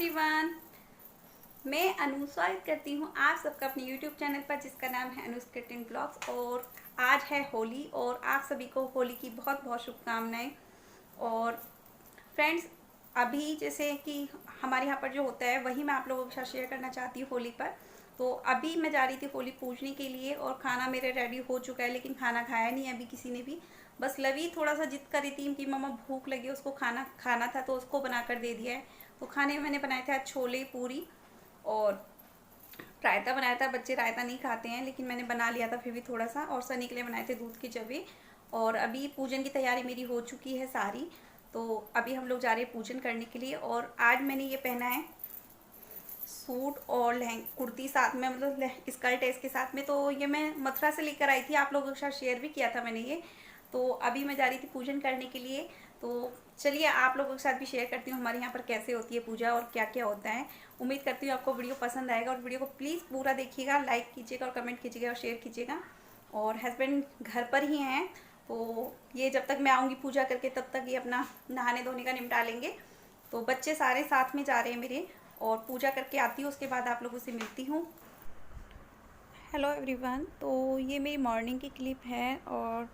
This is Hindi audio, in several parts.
एवरीवन, मैं अनु स्वागत करती हूँ आप सबका अपने यूट्यूब चैनल पर जिसका नाम है अनुस किचन ब्लॉग्स। और आज है होली और आप सभी को होली की बहुत बहुत शुभकामनाएं। और फ्रेंड्स, अभी जैसे कि हमारे यहाँ पर जो होता है वही मैं आप लोगों के साथ शेयर करना चाहती हूँ होली पर। तो अभी मैं जा रही थी होली पूजने के लिए और खाना मेरे रेडी हो चुका है, लेकिन खाना खाया नहीं अभी किसी ने भी। बस लवी थोड़ा सा जिद कर रही थी कि मम्मा भूख लगी, उसको खाना खाना था तो उसको बनाकर दे दिया है। तो खाने में मैंने बनाए थे आज छोले पूरी और रायता बनाया था। बच्चे रायता नहीं खाते हैं लेकिन मैंने बना लिया था फिर भी थोड़ा सा। और सनी के लिए बनाए थे दूध के जवे। और अभी पूजन की तैयारी मेरी हो चुकी है सारी। तो अभी हम लोग जा रहे हैं पूजन करने के लिए। और आज मैंने ये पहना है सूट और कुर्ती साथ में, मतलब स्कर्ट है इसके साथ में। तो ये मैं मथुरा से लेकर आई थी, आप लोगों के साथ शेयर भी किया था मैंने ये। तो अभी मैं जा रही थी पूजन करने के लिए। तो चलिए आप लोगों के साथ भी शेयर करती हूँ हमारे यहाँ पर कैसे होती है पूजा और क्या क्या होता है। उम्मीद करती हूँ आपको वीडियो पसंद आएगा और वीडियो को प्लीज़ पूरा देखिएगा, लाइक कीजिएगा और कमेंट कीजिएगा और शेयर कीजिएगा। और हस्बैंड घर पर ही हैं, तो ये जब तक मैं आऊँगी पूजा करके तब तक ये अपना नहाने धोने का निपटा लेंगे। तो बच्चे सारे साथ में जा रहे हैं मेरे। और पूजा करके आती हूँ, उसके बाद आप लोगों से मिलती हूँ। हेलो एवरीवन, तो ये मेरी मॉर्निंग की क्लिप है। और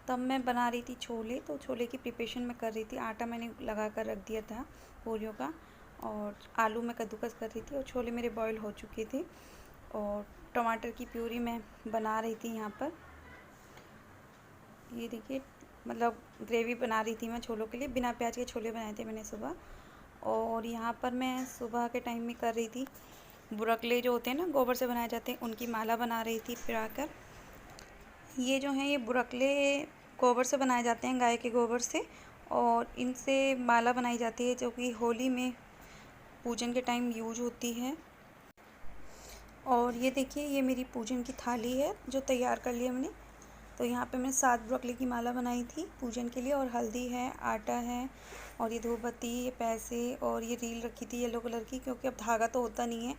तब मैं बना रही थी छोले, तो छोले की प्रिपरेशन मैं कर रही थी। आटा मैंने लगा कर रख दिया था पूरियों का, और आलू मैं कद्दूकस कर रही थी और छोले मेरे बॉईल हो चुके थे। और टमाटर की प्यूरी मैं बना रही थी यहाँ पर। ये देखिए, मतलब ग्रेवी बना रही थी मैं छोलों के लिए। बिना प्याज के छोले बनाए थे मैंने सुबह। और यहाँ पर मैं सुबह के टाइम में कर रही थी बुरकले, जो होते हैं ना गोबर से बनाए जाते हैं, उनकी माला बना रही थी पिराकर। ये जो हैं ये बुरकले गोबर से बनाए जाते हैं, गाय के गोबर से। और इनसे माला बनाई जाती है जो कि होली में पूजन के टाइम यूज होती है। और ये देखिए, ये मेरी पूजन की थाली है जो तैयार कर लिया मैंने। तो यहाँ पे मैंने 7 ब्रोकली की माला बनाई थी पूजन के लिए। और हल्दी है, आटा है, और ये धूप बत्ती, ये पैसे, और ये रील रखी थी येलो कलर की, क्योंकि अब धागा तो होता नहीं है।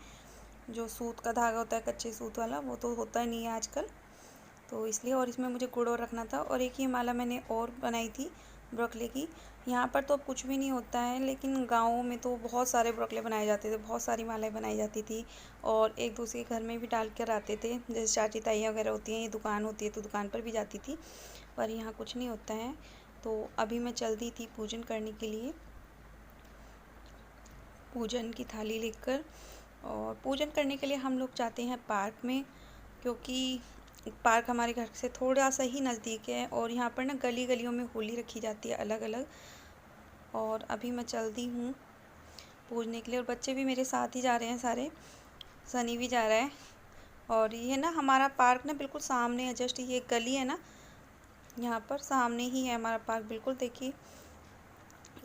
जो सूत का धागा होता है, कच्चे सूत वाला, वो तो होता नहीं है आजकल, तो इसलिए। और इसमें मुझे गुड़ और रखना था। और एक ही माला मैंने और बनाई थी ब्रोकले की। यहाँ पर तो अब कुछ भी नहीं होता है, लेकिन गाँव में तो बहुत सारे ब्रोकले बनाए जाते थे, बहुत सारी मालाएं बनाई जाती थी। और एक दूसरे के घर में भी डाल कर आते थे, जैसे चाची ताइयाँ वगैरह होती हैं, ये दुकान होती है तो दुकान पर भी जाती थी। पर यहाँ कुछ नहीं होता है। तो अभी मैं चलती थी पूजन करने के लिए, पूजन की थाली लेकर। और पूजन करने के लिए हम लोग जाते हैं पार्क में, क्योंकि पार्क हमारे घर से थोड़ा सा ही नज़दीक है। और यहाँ पर ना गली गलियों में होली रखी जाती है अलग अलग। और अभी मैं चलती हूँ पूजने के लिए, और बच्चे भी मेरे साथ ही जा रहे हैं सारे। सनी भी जा रहा है। और ये ना हमारा पार्क ना बिल्कुल सामने है, जस्ट ये गली है ना, यहाँ पर सामने ही है हमारा पार्क बिल्कुल। देखिए,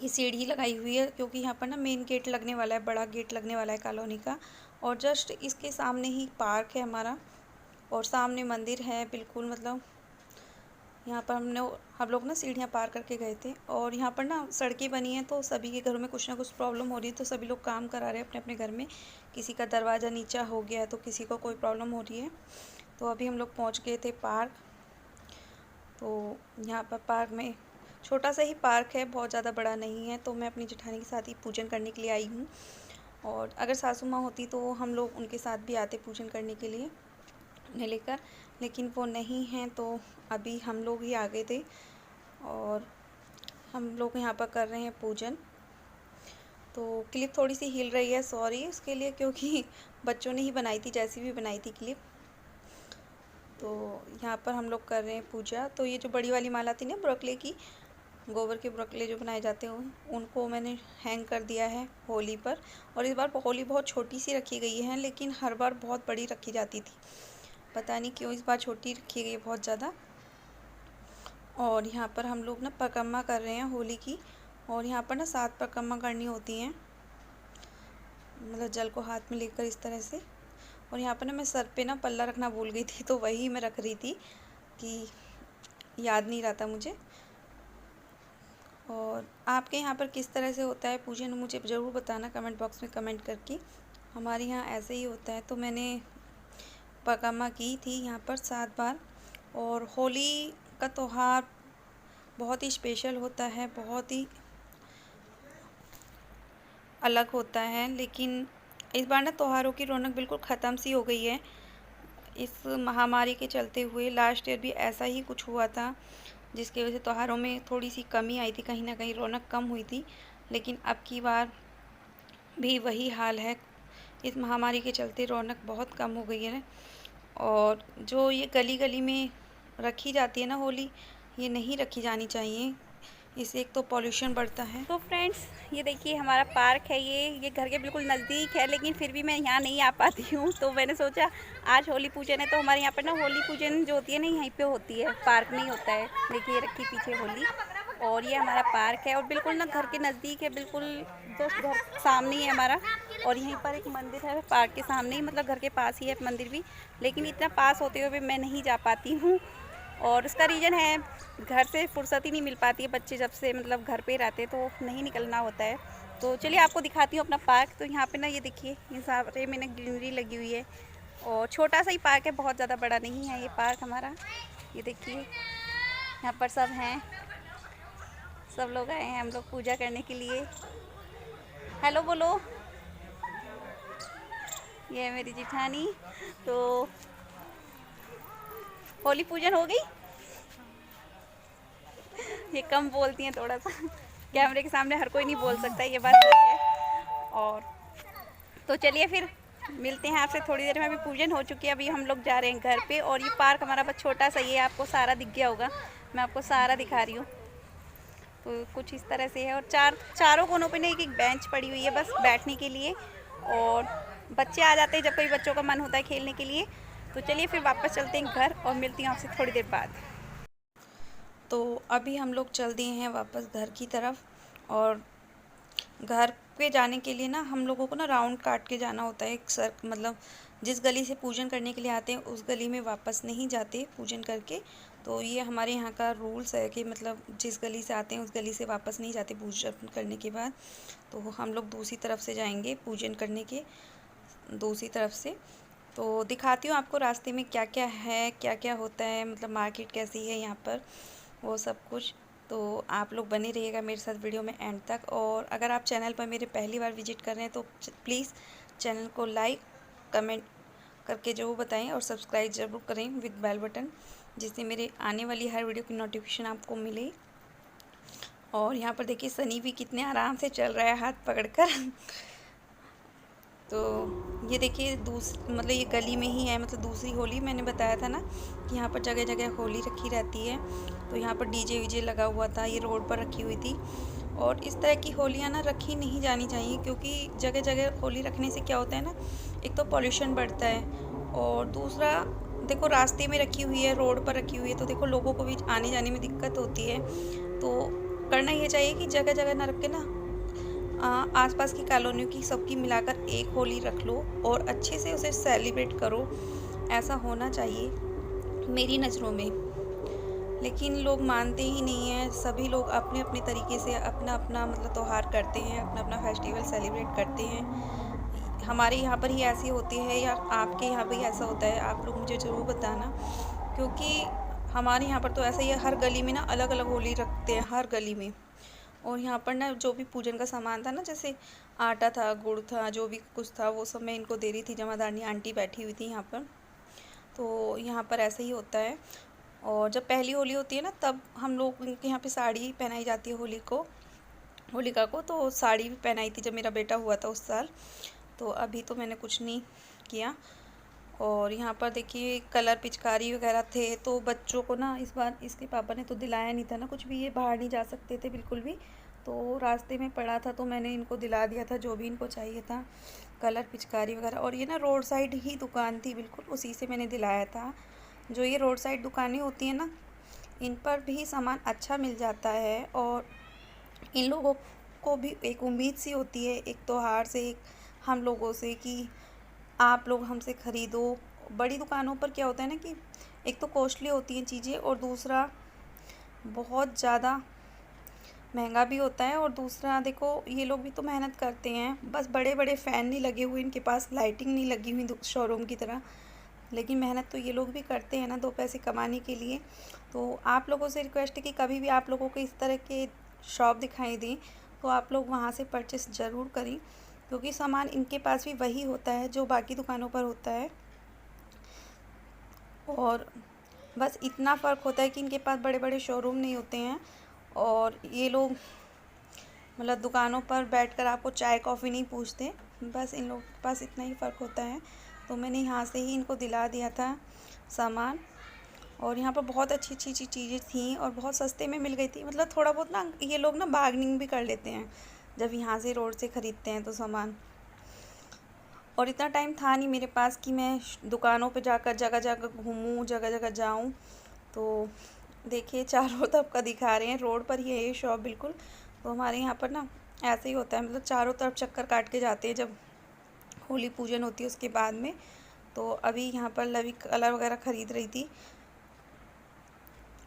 ये सीढ़ी लगाई हुई है क्योंकि यहाँ पर ना मेन गेट लगने वाला है, बड़ा गेट लगने वाला है कॉलोनी का। और जस्ट इसके सामने ही पार्क है हमारा, और सामने मंदिर है बिल्कुल। मतलब यहाँ पर हम लोग ना सीढ़ियाँ पार करके गए थे। और यहाँ पर ना सड़कें बनी हैं, तो सभी के घरों में कुछ ना कुछ प्रॉब्लम हो रही है, तो सभी लोग काम करा रहे हैं अपने अपने घर में। किसी का दरवाज़ा नीचा हो गया है, तो किसी को कोई प्रॉब्लम हो रही है। तो अभी हम लोग पहुँच गए थे पार्क। तो यहाँ पर पार्क में छोटा सा ही पार्क है, बहुत ज़्यादा बड़ा नहीं है। तो मैं अपनी जेठानी के साथ ही पूजन करने के लिए आई हूँ। और अगर सासू माँ होती तो हम लोग उनके साथ भी आते पूजन करने के लिए उन्हें लेकर, लेकिन वो नहीं हैं, तो अभी हम लोग ही आ गए थे। और हम लोग यहाँ पर कर रहे हैं पूजन। तो क्लिप थोड़ी सी हिल रही है, सॉरी उसके लिए, क्योंकि बच्चों ने ही बनाई थी, जैसी भी बनाई थी क्लिप। तो यहाँ पर हम लोग कर रहे हैं पूजा। तो ये जो बड़ी वाली माला थी ना ब्रोकले की, गोबर के ब्रोकले जो बनाए जाते हैं, उनको मैंने हैंग कर दिया है होली पर। और इस बार होली बहुत छोटी सी रखी गई है, लेकिन हर बार बहुत बड़ी रखी जाती थी, पता नहीं क्यों इस बार छोटी रखी गई है बहुत ज़्यादा। और यहाँ पर हम लोग ना परिक्रमा कर रहे हैं होली की। और यहाँ पर ना 7 परिक्रमा करनी होती हैं, मतलब जल को हाथ में लेकर इस तरह से। और यहाँ पर ना मैं सर पे ना पल्ला रखना भूल गई थी, तो वही मैं रख रही थी कि याद नहीं रहा था मुझे। और आपके यहाँ पर किस तरह से होता है पूजन, मुझे ज़रूर बताना कमेंट बॉक्स में कमेंट करके। हमारे यहाँ ऐसे ही होता है। तो मैंने परिक्रमा की थी यहाँ पर 7 बार। और होली का त्यौहार बहुत ही स्पेशल होता है, बहुत ही अलग होता है। लेकिन इस बार ना त्योहारों की रौनक बिल्कुल ख़त्म सी हो गई है। इस महामारी के चलते हुए लास्ट ईयर भी ऐसा ही कुछ हुआ था, जिसकी वजह से त्योहारों में थोड़ी सी कमी आई थी, कहीं ना कहीं रौनक कम हुई थी। लेकिन अब की बार भी वही हाल है। इस महामारी के चलते रौनक बहुत कम हो गई है। और जो ये गली गली में रखी जाती है ना होली, ये नहीं रखी जानी चाहिए। इससे एक तो पॉल्यूशन बढ़ता है। तो फ्रेंड्स, ये देखिए हमारा पार्क है। ये घर के बिल्कुल नज़दीक है, लेकिन फिर भी मैं यहाँ नहीं आ पाती हूँ। तो मैंने सोचा आज होली पूजन है, तो हमारे यहाँ पर ना होली पूजन जो होती है ना, यहीं पे होती है, पार्क में ही होता है। देखिए रखी पीछे होली, और ये हमारा पार्क है और बिल्कुल ना घर के नज़दीक है, बिल्कुल जस्ट घर सामने ही है हमारा। और यहीं पर एक मंदिर है पार्क के सामने ही, मतलब घर के पास ही है मंदिर भी, लेकिन इतना पास होते हुए भी मैं नहीं जा पाती हूँ। और उसका रीज़न है, घर से फुर्सत ही नहीं मिल पाती है। बच्चे जब से मतलब घर पे रहते तो नहीं निकलना होता है। तो चलिए आपको दिखाती हूँ अपना पार्क। तो यहाँ पे ना ये देखिए, ये सारे में ना ग्रीनरी लगी हुई है, और छोटा सा ही पार्क है, बहुत ज़्यादा बड़ा नहीं है ये पार्क हमारा। ये देखिए यहाँ पर सब हैं, सब लोग आए हैं हम लोग पूजा करने के लिए। हेलो बोलो। ये है मेरी जिठानी। तो होली पूजन हो गई। ये कम बोलती हैं थोड़ा सा, कैमरे के सामने हर कोई नहीं बोल सकता, ये बात सच है। और तो चलिए फिर मिलते हैं आपसे थोड़ी देर में। अभी पूजन हो चुकी है, अभी हम लोग जा रहे हैं घर पे। और ये पार्क हमारा बस छोटा सा ही है, आपको सारा दिख गया होगा, मैं आपको सारा दिखा रही हूँ। तो कुछ इस तरह से है, और चारों कोनों पे ना एक एक बेंच पड़ी हुई है बस बैठने के लिए। और बच्चे आ जाते हैं जब कोई बच्चों का मन होता है खेलने के लिए। तो चलिए फिर वापस चलते हैं घर, और मिलती हूँ आपसे थोड़ी देर बाद। तो अभी हम लोग चल दिए हैं वापस घर की तरफ। और घर पे जाने के लिए ना हम लोगों को ना राउंड काट के जाना होता है, एक मतलब जिस गली से पूजन करने के लिए आते हैं उस गली में वापस नहीं जाते पूजन करके। तो ये हमारे यहाँ का रूल्स है कि मतलब जिस गली से आते हैं उस गली से वापस नहीं जाते पूजन करने के बाद। तो हम लोग दूसरी तरफ से जाएंगे पूजन करने के, दूसरी तरफ से। तो दिखाती हूँ आपको रास्ते में क्या क्या है, क्या क्या होता है, मतलब मार्केट कैसी है यहाँ पर, वो सब कुछ। तो आप लोग बने रहिएगा मेरे साथ वीडियो में एंड तक। और अगर आप चैनल पर मेरे पहली बार विजिट कर रहे हैं तो प्लीज़ चैनल को लाइक कमेंट करके ज़रूर बताएं, और सब्सक्राइब ज़रूर करें विद बेल बटन, जिससे मेरे आने वाली हर वीडियो की नोटिफिकेशन आपको मिले। और यहाँ पर देखिए सनी भी कितने आराम से चल रहा है हाथ पकड़कर। तो ये देखिए मतलब ये गली में ही है, मतलब दूसरी होली। मैंने बताया था ना कि यहाँ पर जगह जगह होली रखी रहती है। तो यहाँ पर डीजे वीजे लगा हुआ था, ये रोड पर रखी हुई थी। और इस तरह की होलियाँ ना रखी नहीं जानी चाहिए, क्योंकि जगह जगह होली रखने से क्या होता है ना, एक तो पॉल्यूशन बढ़ता है, और दूसरा देखो रास्ते में रखी हुई है, रोड पर रखी हुई है, तो देखो लोगों को भी आने जाने में दिक्कत होती है। तो करना ये चाहिए कि जगह जगह ना रख के ना आसपास की कॉलोनियों की सबकी मिलाकर एक होली रख लो और अच्छे से उसे सेलिब्रेट करो। ऐसा होना चाहिए मेरी नज़रों में। लेकिन लोग मानते ही नहीं हैं, सभी लोग अपने अपने तरीके से अपना अपना मतलब त्यौहार करते हैं, अपना अपना फेस्टिवल सेलिब्रेट करते हैं। हमारे यहाँ पर ही ऐसी होती है या आपके यहाँ भी ऐसा होता है, आप लोग मुझे ज़रूर बताना। क्योंकि हमारे यहाँ पर तो ऐसा ही है, हर गली में ना अलग अलग होली रखते हैं, हर गली में। और यहाँ पर ना जो भी पूजन का सामान था ना, जैसे आटा था, गुड़ था, जो भी कुछ था वो सब मैं इनको दे रही थी। जमादारनी आंटी बैठी हुई थी यहाँ पर। तो यहाँ पर ऐसा ही होता है। और जब पहली होली होती है ना, तब हम लोग के यहाँ पे साड़ी पहनाई जाती है होलिका को। तो साड़ी भी पहनाई थी जब मेरा बेटा हुआ था उस साल। तो अभी तो मैंने कुछ नहीं किया। और यहाँ पर देखिए कलर पिचकारी वगैरह थे, तो बच्चों को ना इस बार इसके पापा ने तो दिलाया नहीं था ना कुछ भी, ये बाहर नहीं जा सकते थे बिल्कुल भी। तो रास्ते में पड़ा था तो मैंने इनको दिला दिया था जो भी इनको चाहिए था, कलर पिचकारी वगैरह। और ये ना रोड साइड ही दुकान थी बिल्कुल, उसी से मैंने दिलाया था। जो ये रोड साइड दुकानें होती हैं ना, इन पर भी सामान अच्छा मिल जाता है। और इन लोगों को भी एक उम्मीद सी होती है, एक त्योहार से, एक हम लोगों से, कि आप लोग हमसे ख़रीदो। बड़ी दुकानों पर क्या होता है ना कि एक तो कॉस्टली होती हैं चीज़ें, और दूसरा बहुत ज़्यादा महंगा भी होता है। और दूसरा देखो ये लोग भी तो मेहनत करते हैं, बस बड़े बड़े फ़ैन नहीं लगे हुए इनके पास, लाइटिंग नहीं लगी हुई शोरूम की तरह, लेकिन मेहनत तो ये लोग भी करते हैं ना, दो पैसे कमाने के लिए। तो आप लोगों से रिक्वेस्ट है कि कभी भी आप लोगों को इस तरह के शॉप दिखाई दें तो आप लोग वहाँ से परचेस ज़रूर करें, क्योंकि सामान इनके पास भी वही होता है जो बाकी दुकानों पर होता है। और बस इतना फ़र्क होता है कि इनके पास बड़े बड़े शोरूम नहीं होते हैं, और ये लोग मतलब दुकानों पर बैठकर आपको चाय कॉफ़ी नहीं पूछते। बस इन लोगों के पास इतना ही फ़र्क होता है। तो मैंने यहाँ से ही इनको दिला दिया था सामान, और यहाँ पर बहुत अच्छी अच्छी चीज़ें थी और बहुत सस्ते में मिल गई थी। मतलब थोड़ा बहुत ना ये लोग ना बार्गेनिंग भी कर लेते हैं जब यहाँ से रोड से ख़रीदते हैं तो सामान। और इतना टाइम था नहीं मेरे पास कि मैं दुकानों पे जाकर जगह जगह घूमूं, जगह जगह जाऊं। तो देखिए चारों तरफ का दिखा रहे हैं, रोड पर ही है ये शॉप बिल्कुल। तो हमारे यहाँ पर ना ऐसे ही होता है, मतलब चारों तरफ चक्कर काट के जाते हैं जब होली पूजन होती है उसके बाद में। तो अभी यहाँ पर लवी कलर वगैरह ख़रीद रही थी,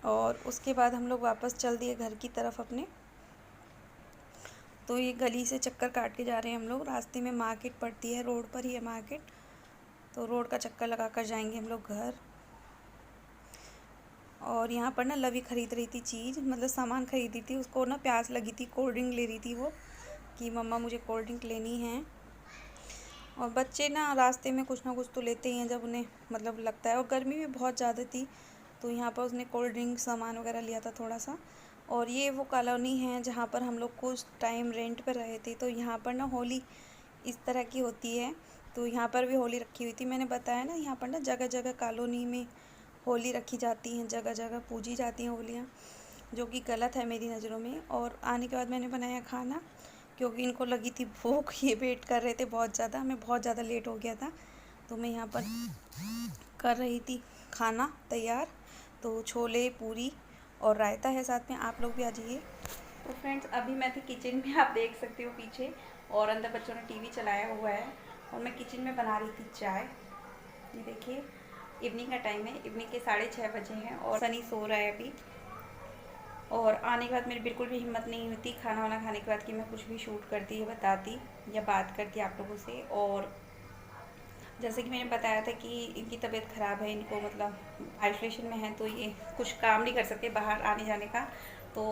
और उसके बाद हम लोग वापस चल दिए घर की तरफ अपने। तो ये गली से चक्कर काट के जा रहे हैं हम लोग। रास्ते में मार्केट पड़ती है, रोड पर ही है मार्केट, तो रोड का चक्कर लगा कर जाएंगे हम लोग घर। और यहाँ पर ना लवी ख़रीद रही थी चीज़, मतलब सामान ख़रीदी थी, उसको ना प्यास लगी थी, कोल्ड ड्रिंक ले रही थी वो, कि मम्मा मुझे कोल्ड ड्रिंक लेनी है। और बच्चे ना रास्ते में कुछ ना कुछ तो लेते ही हैं जब उन्हें मतलब लगता है, और गर्मी भी बहुत ज़्यादा थी, तो यहाँ पर उसने कोल्ड ड्रिंक सामान वगैरह लिया था थोड़ा सा। और ये वो कॉलोनी है जहाँ पर हम लोग कुछ टाइम रेंट पर रहे थे, तो यहाँ पर ना होली इस तरह की होती है। तो यहाँ पर भी होली रखी हुई थी, मैंने बताया ना यहाँ पर ना जगह जगह कॉलोनी में होली रखी जाती हैं, जगह जगह पूजी जाती हैं होलियाँ, जो कि गलत है मेरी नज़रों में। और आने के बाद मैंने बनाया खाना, क्योंकि इनको लगी थी भूख, ये वेट कर रहे थे बहुत ज़्यादा, मैं बहुत ज़्यादा लेट हो गया था। तो मैं यहाँ पर कर रही थी खाना तैयार। तो छोले, पूरी और रायता है साथ में, आप लोग भी आ जाइए। तो फ्रेंड्स अभी मैं थी किचन में, आप देख सकते हो पीछे, और अंदर बच्चों ने टीवी चलाया हुआ है, और मैं किचन में बना रही थी चाय। ये देखिए इवनिंग का टाइम है, इवनिंग के 6:30 बजे हैं, और सनी सो रहा है अभी। और आने के बाद मेरी बिल्कुल भी हिम्मत नहीं होती खाना वाना खाने के बाद कि मैं कुछ भी शूट करती या बताती या बात करती आप लोगों से। और जैसे कि मैंने बताया था कि इनकी तबीयत ख़राब है, इनको मतलब आइसोलेशन में है, तो ये कुछ काम नहीं कर सकते बाहर आने जाने का। तो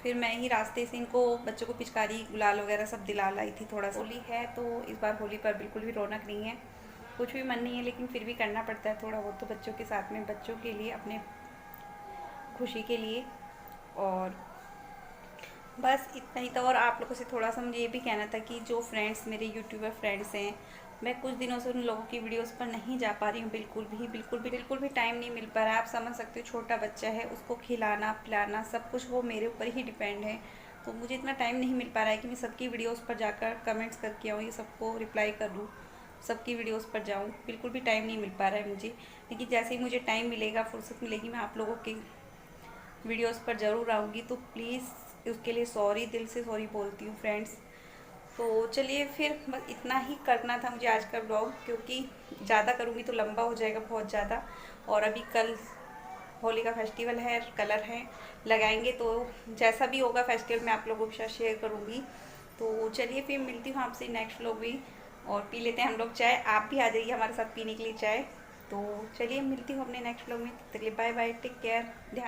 फिर मैं ही रास्ते से इनको बच्चों को पिचकारी गुलाल वगैरह सब दिला लाई थी। थोड़ा सा होली है तो इस बार होली पर बिल्कुल भी रौनक नहीं है, कुछ भी मन नहीं है, लेकिन फिर भी करना पड़ता है थोड़ा बहुत तो बच्चों के साथ में, बच्चों के लिए, अपने खुशी के लिए। और बस इतना ही था। और आप लोगों से थोड़ा सा मुझे ये भी कहना था कि जो फ्रेंड्स मेरे यूट्यूबर फ्रेंड्स हैं, मैं कुछ दिनों से उन लोगों की वीडियोस पर नहीं जा पा रही हूँ, बिल्कुल भी टाइम नहीं मिल पा रहा है। आप समझ सकते हो छोटा बच्चा है, उसको खिलाना पिलाना सब कुछ वो मेरे ऊपर ही डिपेंड है। तो मुझे इतना टाइम नहीं मिल पा रहा है कि मैं सबकी वीडियोज़ पर जाकर कमेंट्स करके आऊँ, ये सबको रिप्लाई कर दूँ, सबकी वीडियोज़ पर जाऊँ, बिल्कुल भी टाइम नहीं मिल पा रहा है मुझे। लेकिन जैसे ही मुझे टाइम मिलेगा, फुर्सत मिलेगी, मैं आप लोगों की वीडियोज़ पर ज़रूर आऊँगी। तो प्लीज़ उसके लिए सॉरी, दिल से सॉरी बोलती हूँ फ्रेंड्स। तो चलिए फिर बस इतना ही करना था मुझे आज का ब्लॉग, क्योंकि ज़्यादा करूँगी तो लंबा हो जाएगा बहुत ज़्यादा। और अभी कल होली का फेस्टिवल है, कलर हैं लगाएंगे, तो जैसा भी होगा फेस्टिवल मैं आप लोगों के साथ शेयर करूँगी। तो चलिए फिर मिलती हूँ आपसे नेक्स्ट व्लॉग में, और पी लेते हैं हम लोग चाय। आप भी आ जाइए हमारे साथ पीने के लिए चाय। तो चलिए मिलती हूँ अपने नेक्स्ट व्लॉग में, तब तक के लिए बाय बाय, टेक केयर।